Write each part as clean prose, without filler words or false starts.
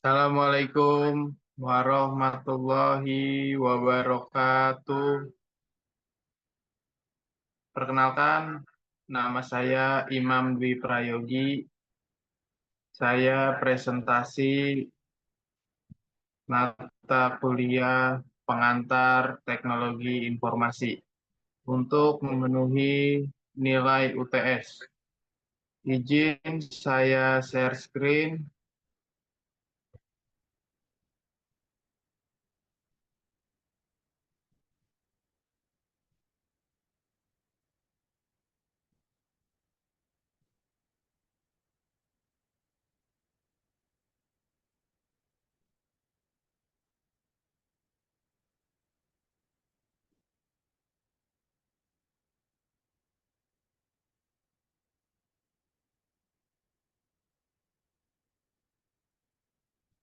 Assalamualaikum warahmatullahi wabarakatuh. Perkenalkan, nama saya Imam Dwi Prayogi. Saya presentasi mata kuliah pengantar teknologi informasi untuk memenuhi nilai UTS. Izin saya share screen.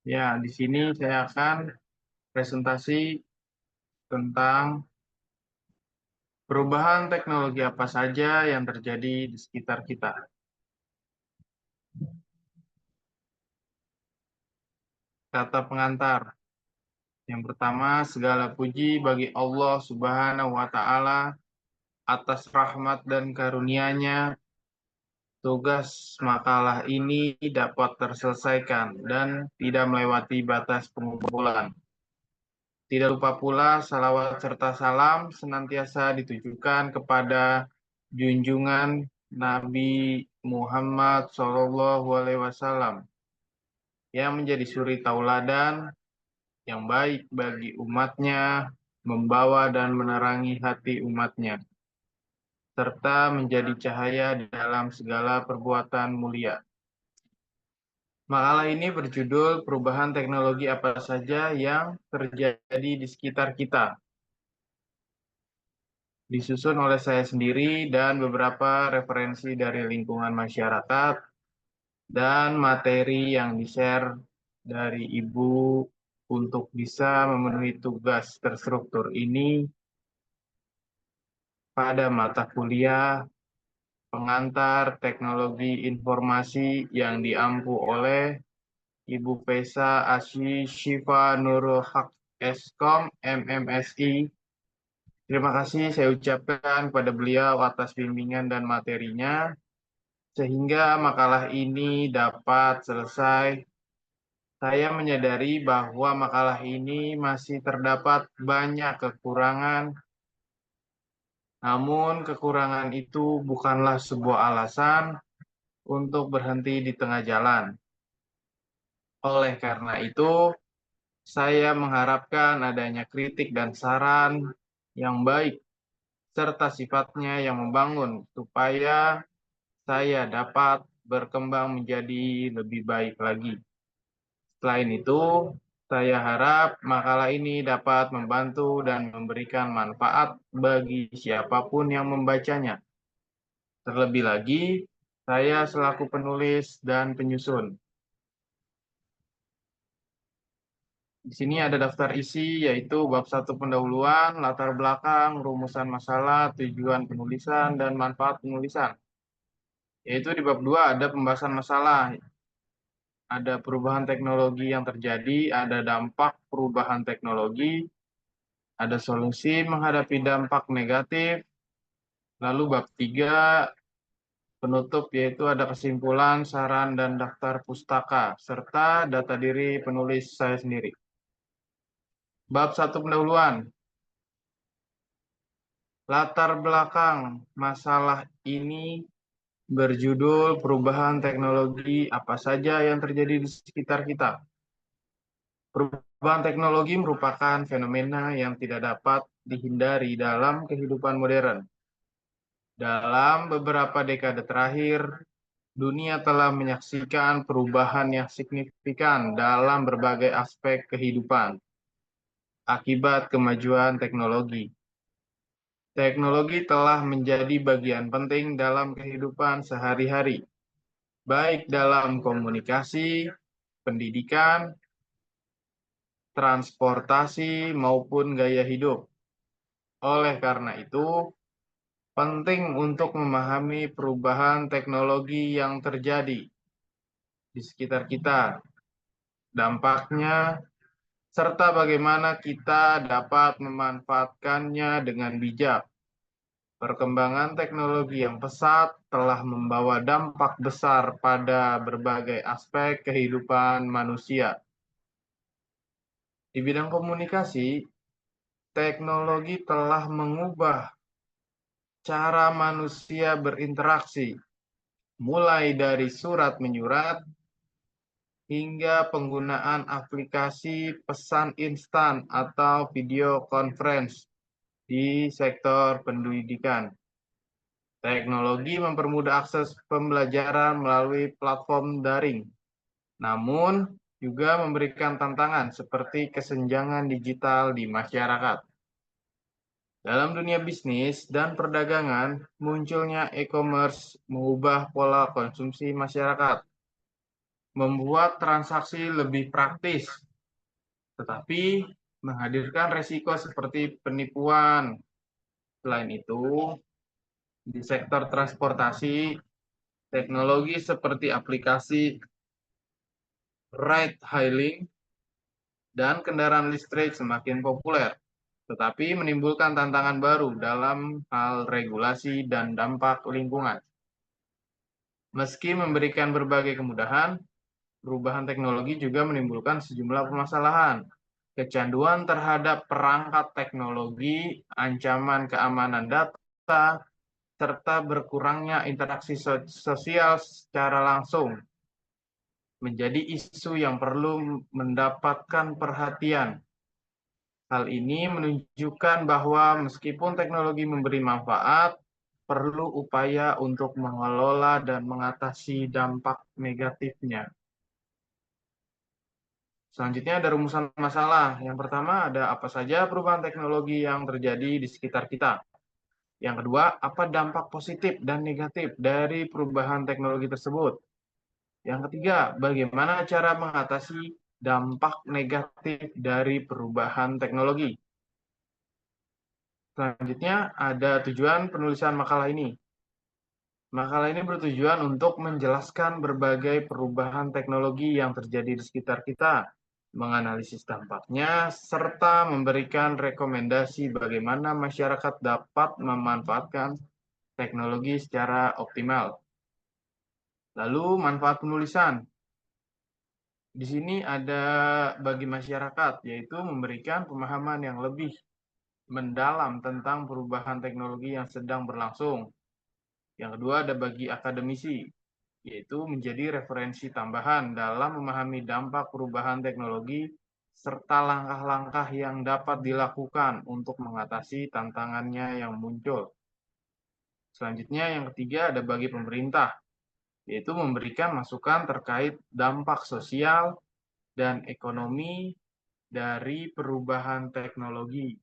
Ya, di sini saya akan presentasi tentang perubahan teknologi apa saja yang terjadi di sekitar kita. Kata pengantar. Yang pertama, segala puji bagi Allah Subhanahu wa Ta'ala atas rahmat dan karunia-Nya. Tugas makalah ini dapat terselesaikan dan tidak melewati batas pengumpulan. Tidak lupa pula salawat serta salam senantiasa ditujukan kepada junjungan Nabi Muhammad SAW yang menjadi suri tauladan yang baik bagi umatnya, membawa dan menerangi hati umatnya, serta menjadi cahaya dalam segala perbuatan mulia. Makalah ini berjudul Perubahan Teknologi Apa Saja yang Terjadi di Sekitar Kita. Disusun oleh saya sendiri dan beberapa referensi dari lingkungan masyarakat dan materi yang di-share dari Ibu untuk bisa memenuhi tugas terstruktur ini pada mata kuliah pengantar teknologi informasi yang diampu oleh Ibu Pesa Asyi Syifa Nurul Haq Eskom MMSI. Terima kasih saya ucapkan kepada beliau atas bimbingan dan materinya, sehingga makalah ini dapat selesai. Saya menyadari bahwa makalah ini masih terdapat banyak kekurangan, namun kekurangan itu bukanlah sebuah alasan untuk berhenti di tengah jalan. Oleh karena itu, saya mengharapkan adanya kritik dan saran yang baik serta sifatnya yang membangun supaya saya dapat berkembang menjadi lebih baik lagi. Selain itu, saya harap makalah ini dapat membantu dan memberikan manfaat bagi siapapun yang membacanya. Terlebih lagi, saya selaku penulis dan penyusun. Di sini ada daftar isi, yaitu bab 1 pendahuluan, latar belakang, rumusan masalah, tujuan penulisan, dan manfaat penulisan. Yaitu di bab 2 ada pembahasan masalah, ada perubahan teknologi yang terjadi, ada dampak perubahan teknologi, ada solusi menghadapi dampak negatif, lalu bab 3 penutup yaitu ada kesimpulan, saran, dan daftar pustaka, serta data diri penulis saya sendiri. Bab 1 pendahuluan. Latar belakang masalah ini berjudul perubahan teknologi apa saja yang terjadi di sekitar kita. Perubahan teknologi merupakan fenomena yang tidak dapat dihindari dalam kehidupan modern. Dalam beberapa dekade terakhir, dunia telah menyaksikan perubahan yang signifikan dalam berbagai aspek kehidupan akibat kemajuan teknologi. Teknologi telah menjadi bagian penting dalam kehidupan sehari-hari, baik dalam komunikasi, pendidikan, transportasi, maupun gaya hidup. Oleh karena itu, penting untuk memahami perubahan teknologi yang terjadi di sekitar kita. dampaknya, serta bagaimana kita dapat memanfaatkannya dengan bijak. Perkembangan teknologi yang pesat telah membawa dampak besar pada berbagai aspek kehidupan manusia. Di bidang komunikasi, teknologi telah mengubah cara manusia berinteraksi, mulai dari surat menyurat hingga penggunaan aplikasi pesan instan atau video conference di sektor pendidikan. Teknologi mempermudah akses pembelajaran melalui platform daring, namun juga memberikan tantangan seperti kesenjangan digital di masyarakat. Dalam dunia bisnis dan perdagangan, munculnya e-commerce mengubah pola konsumsi masyarakat, membuat transaksi lebih praktis, tetapi menghadirkan resiko seperti penipuan. Selain itu, di sektor transportasi, teknologi seperti aplikasi ride-hailing dan kendaraan listrik semakin populer, tetapi menimbulkan tantangan baru dalam hal regulasi dan dampak lingkungan. Meski memberikan berbagai kemudahan, perubahan teknologi juga menimbulkan sejumlah permasalahan. Kecanduan terhadap perangkat teknologi, ancaman keamanan data, serta berkurangnya interaksi sosial secara langsung menjadi isu yang perlu mendapatkan perhatian. Hal ini menunjukkan bahwa meskipun teknologi memberi manfaat, perlu upaya untuk mengelola dan mengatasi dampak negatifnya. Selanjutnya ada rumusan masalah. Yang pertama ada apa saja perubahan teknologi yang terjadi di sekitar kita. Yang kedua, apa dampak positif dan negatif dari perubahan teknologi tersebut. Yang ketiga, bagaimana cara mengatasi dampak negatif dari perubahan teknologi. Selanjutnya, ada tujuan penulisan makalah ini. Makalah ini bertujuan untuk menjelaskan berbagai perubahan teknologi yang terjadi di sekitar kita, menganalisis dampaknya, serta memberikan rekomendasi bagaimana masyarakat dapat memanfaatkan teknologi secara optimal. Lalu, manfaat penulisan. Di sini ada bagi masyarakat, yaitu memberikan pemahaman yang lebih mendalam tentang perubahan teknologi yang sedang berlangsung. Yang kedua ada bagi akademisi, yaitu menjadi referensi tambahan dalam memahami dampak perubahan teknologi serta langkah-langkah yang dapat dilakukan untuk mengatasi tantangannya yang muncul. Selanjutnya yang ketiga ada bagi pemerintah, yaitu memberikan masukan terkait dampak sosial dan ekonomi dari perubahan teknologi.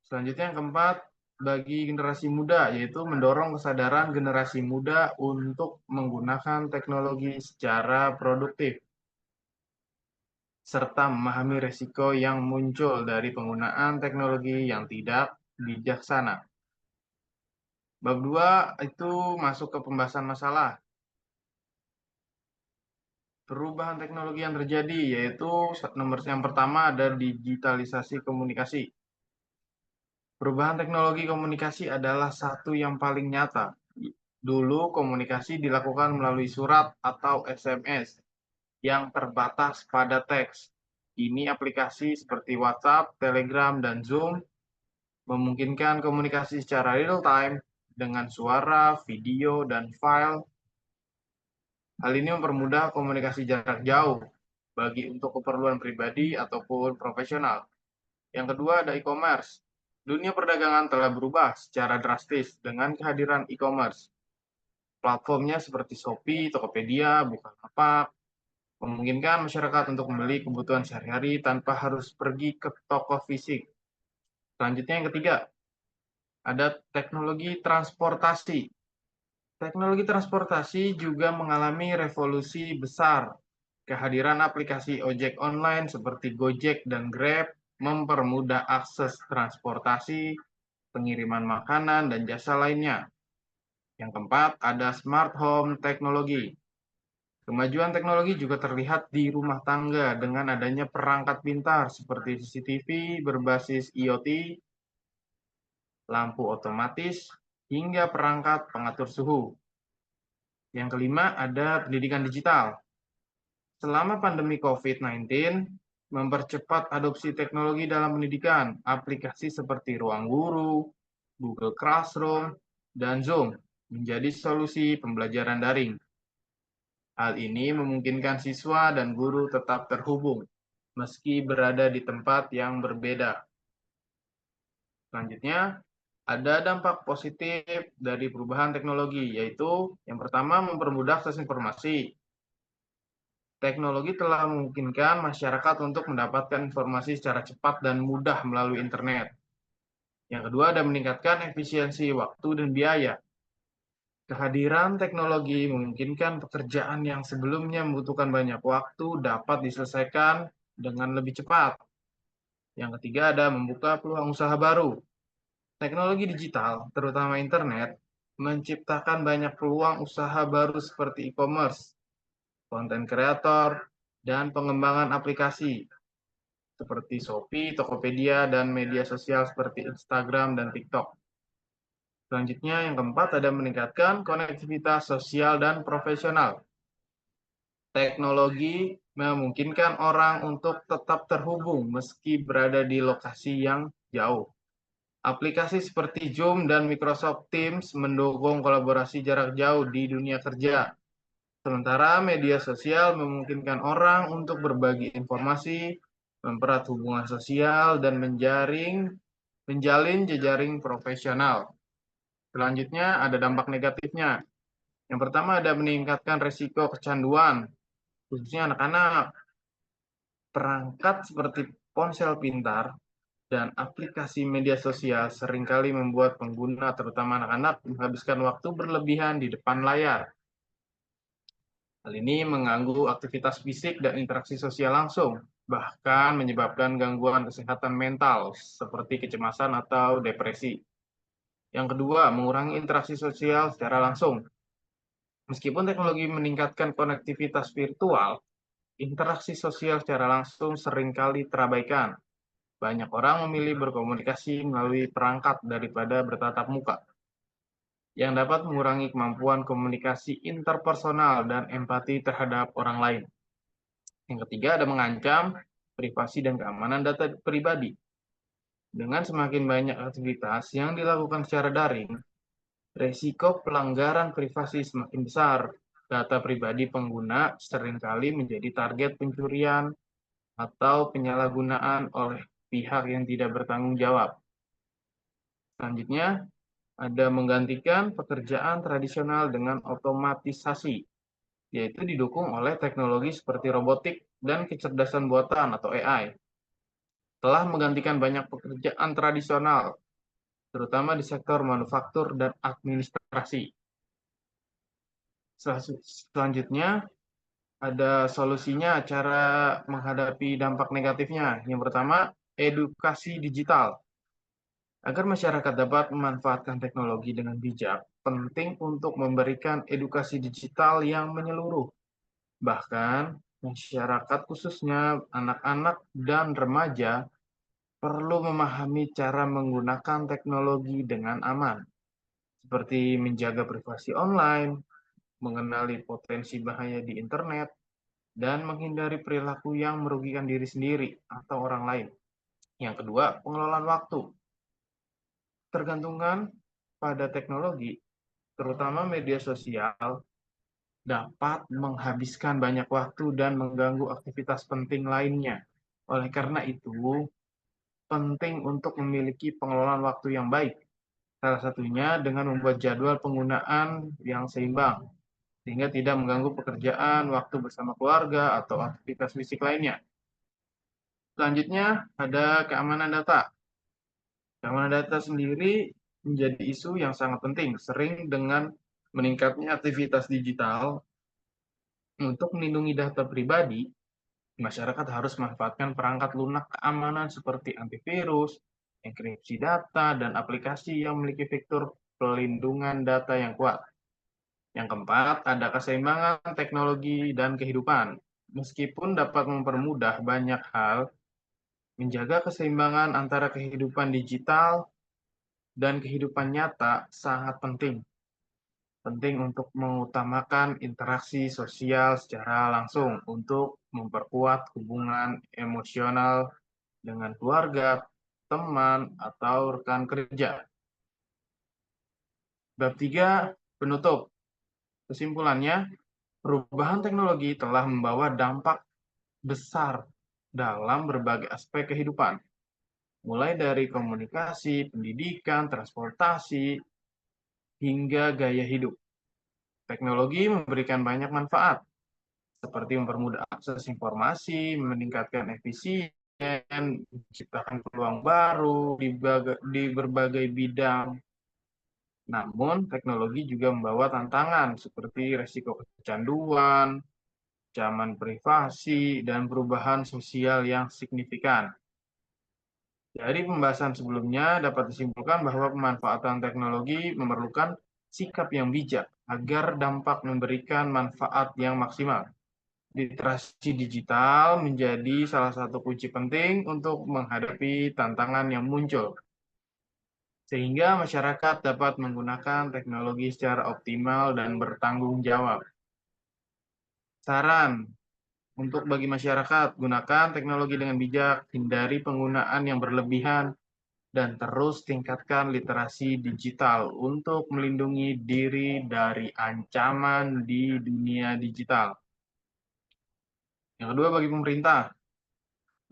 Selanjutnya yang keempat, bagi generasi muda, yaitu mendorong kesadaran generasi muda untuk menggunakan teknologi secara produktif, serta memahami risiko yang muncul dari penggunaan teknologi yang tidak bijaksana. Bab 2 itu masuk ke pembahasan masalah. Perubahan teknologi yang terjadi, yaitu nomor yang pertama ada digitalisasi komunikasi. Perubahan teknologi komunikasi adalah satu yang paling nyata. Dulu komunikasi dilakukan melalui surat atau SMS yang terbatas pada teks. Ini aplikasi seperti WhatsApp, Telegram, dan Zoom memungkinkan komunikasi secara real-time dengan suara, video, dan file. Hal ini mempermudah komunikasi jarak jauh bagi untuk keperluan pribadi ataupun profesional. Yang kedua ada e-commerce. Dunia perdagangan telah berubah secara drastis dengan kehadiran e-commerce. Platformnya seperti Shopee, Tokopedia, Bukalapak, memungkinkan masyarakat untuk membeli kebutuhan sehari-hari tanpa harus pergi ke toko fisik. Selanjutnya yang ketiga, ada teknologi transportasi. Teknologi transportasi juga mengalami revolusi besar. Kehadiran aplikasi ojek online seperti Gojek dan Grab mempermudah akses transportasi, pengiriman makanan, dan jasa lainnya. Yang keempat, ada smart home teknologi. Kemajuan teknologi juga terlihat di rumah tangga dengan adanya perangkat pintar seperti CCTV berbasis IoT, lampu otomatis, hingga perangkat pengatur suhu. Yang kelima, ada pendidikan digital. Selama pandemi COVID-19, mempercepat adopsi teknologi dalam pendidikan, aplikasi seperti Ruang Guru, Google Classroom, dan Zoom menjadi solusi pembelajaran daring. Hal ini memungkinkan siswa dan guru tetap terhubung, meski berada di tempat yang berbeda. Selanjutnya, ada dampak positif dari perubahan teknologi, yaitu yang pertama mempermudah akses informasi. Teknologi telah memungkinkan masyarakat untuk mendapatkan informasi secara cepat dan mudah melalui internet. Yang kedua, ada meningkatkan efisiensi waktu dan biaya. Kehadiran teknologi memungkinkan pekerjaan yang sebelumnya membutuhkan banyak waktu dapat diselesaikan dengan lebih cepat. Yang ketiga, ada membuka peluang usaha baru. Teknologi digital, terutama internet, menciptakan banyak peluang usaha baru seperti e-commerce, konten kreator, dan pengembangan aplikasi seperti Shopee, Tokopedia, dan media sosial seperti Instagram dan TikTok. Selanjutnya, yang keempat ada meningkatkan konektivitas sosial dan profesional. Teknologi memungkinkan orang untuk tetap terhubung meski berada di lokasi yang jauh. Aplikasi seperti Zoom dan Microsoft Teams mendukung kolaborasi jarak jauh di dunia kerja. Sementara media sosial memungkinkan orang untuk berbagi informasi, mempererat hubungan sosial, dan menjalin jejaring profesional. Selanjutnya ada dampak negatifnya. Yang pertama ada meningkatkan risiko kecanduan, khususnya anak-anak. Perangkat seperti ponsel pintar dan aplikasi media sosial seringkali membuat pengguna, terutama anak-anak, menghabiskan waktu berlebihan di depan layar. Hal ini mengganggu aktivitas fisik dan interaksi sosial langsung, bahkan menyebabkan gangguan kesehatan mental seperti kecemasan atau depresi. Yang kedua, mengurangi interaksi sosial secara langsung. Meskipun teknologi meningkatkan konektivitas virtual, interaksi sosial secara langsung seringkali terabaikan. Banyak orang memilih berkomunikasi melalui perangkat daripada bertatap muka, yang dapat mengurangi kemampuan komunikasi interpersonal dan empati terhadap orang lain. Yang ketiga, ada mengancam privasi dan keamanan data pribadi. Dengan semakin banyak aktivitas yang dilakukan secara daring, resiko pelanggaran privasi semakin besar. Data pribadi pengguna seringkali menjadi target pencurian atau penyalahgunaan oleh pihak yang tidak bertanggung jawab. Selanjutnya, ada menggantikan pekerjaan tradisional dengan otomatisasi, yaitu didukung oleh teknologi seperti robotik dan kecerdasan buatan atau AI. Telah menggantikan banyak pekerjaan tradisional, terutama di sektor manufaktur dan administrasi. Selanjutnya, ada solusinya cara menghadapi dampak negatifnya. Yang pertama, edukasi digital. Agar masyarakat dapat memanfaatkan teknologi dengan bijak, penting untuk memberikan edukasi digital yang menyeluruh. Bahkan, masyarakat khususnya anak-anak dan remaja perlu memahami cara menggunakan teknologi dengan aman, seperti menjaga privasi online, mengenali potensi bahaya di internet, dan menghindari perilaku yang merugikan diri sendiri atau orang lain. Yang kedua, pengelolaan waktu. Tergantungan pada teknologi, terutama media sosial, dapat menghabiskan banyak waktu dan mengganggu aktivitas penting lainnya. Oleh karena itu, penting untuk memiliki pengelolaan waktu yang baik. Salah satunya dengan membuat jadwal penggunaan yang seimbang, sehingga tidak mengganggu pekerjaan, waktu bersama keluarga, atau aktivitas fisik lainnya. Selanjutnya, ada keamanan data. Keamanan data sendiri menjadi isu yang sangat penting, sering dengan meningkatnya aktivitas digital. Untuk melindungi data pribadi, masyarakat harus memanfaatkan perangkat lunak keamanan seperti antivirus, enkripsi data, dan aplikasi yang memiliki fitur pelindungan data yang kuat. Yang keempat, ada keseimbangan teknologi dan kehidupan. Meskipun dapat mempermudah banyak hal, menjaga keseimbangan antara kehidupan digital dan kehidupan nyata sangat penting. Penting untuk mengutamakan interaksi sosial secara langsung untuk memperkuat hubungan emosional dengan keluarga, teman, atau rekan kerja. Bab 3, penutup. Kesimpulannya, perubahan teknologi telah membawa dampak besar dalam berbagai aspek kehidupan, mulai dari komunikasi, pendidikan, transportasi, hingga gaya hidup. Teknologi memberikan banyak manfaat, seperti mempermudah akses informasi, meningkatkan efisien, menciptakan peluang baru di berbagai bidang. Namun, teknologi juga membawa tantangan seperti resiko kecanduan, ancaman privasi, dan perubahan sosial yang signifikan. Dari pembahasan sebelumnya dapat disimpulkan bahwa pemanfaatan teknologi memerlukan sikap yang bijak agar dampak memberikan manfaat yang maksimal. Literasi digital menjadi salah satu kunci penting untuk menghadapi tantangan yang muncul, sehingga masyarakat dapat menggunakan teknologi secara optimal dan bertanggung jawab. Saran untuk bagi masyarakat, gunakan teknologi dengan bijak, hindari penggunaan yang berlebihan, dan terus tingkatkan literasi digital untuk melindungi diri dari ancaman di dunia digital. Yang kedua, bagi pemerintah.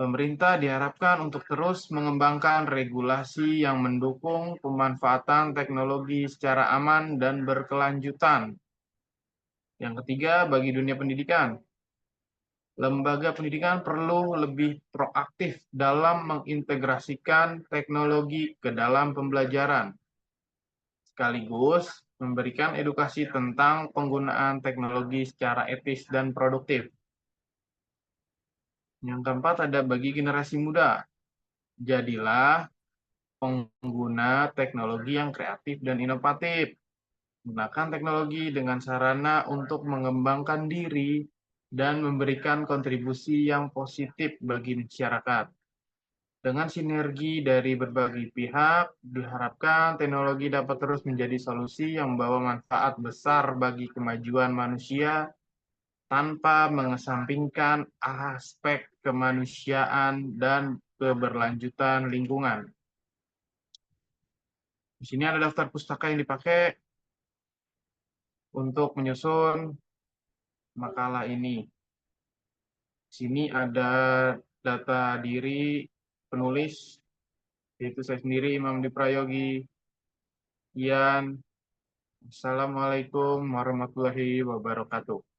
Pemerintah diharapkan untuk terus mengembangkan regulasi yang mendukung pemanfaatan teknologi secara aman dan berkelanjutan. Yang ketiga, bagi dunia pendidikan. Lembaga pendidikan perlu lebih proaktif dalam mengintegrasikan teknologi ke dalam pembelajaran, sekaligus memberikan edukasi tentang penggunaan teknologi secara etis dan produktif. Yang keempat, ada bagi generasi muda. Jadilah pengguna teknologi yang kreatif dan inovatif. Gunakan teknologi dengan sarana untuk mengembangkan diri dan memberikan kontribusi yang positif bagi masyarakat. Dengan sinergi dari berbagai pihak, diharapkan teknologi dapat terus menjadi solusi yang membawa manfaat besar bagi kemajuan manusia tanpa mengesampingkan aspek kemanusiaan dan keberlanjutan lingkungan. Di sini ada daftar pustaka yang dipakai untuk menyusun makalah ini. Di sini ada data diri penulis, yaitu saya sendiri, Imam Diprayogi. Assalamualaikum warahmatullahi wabarakatuh.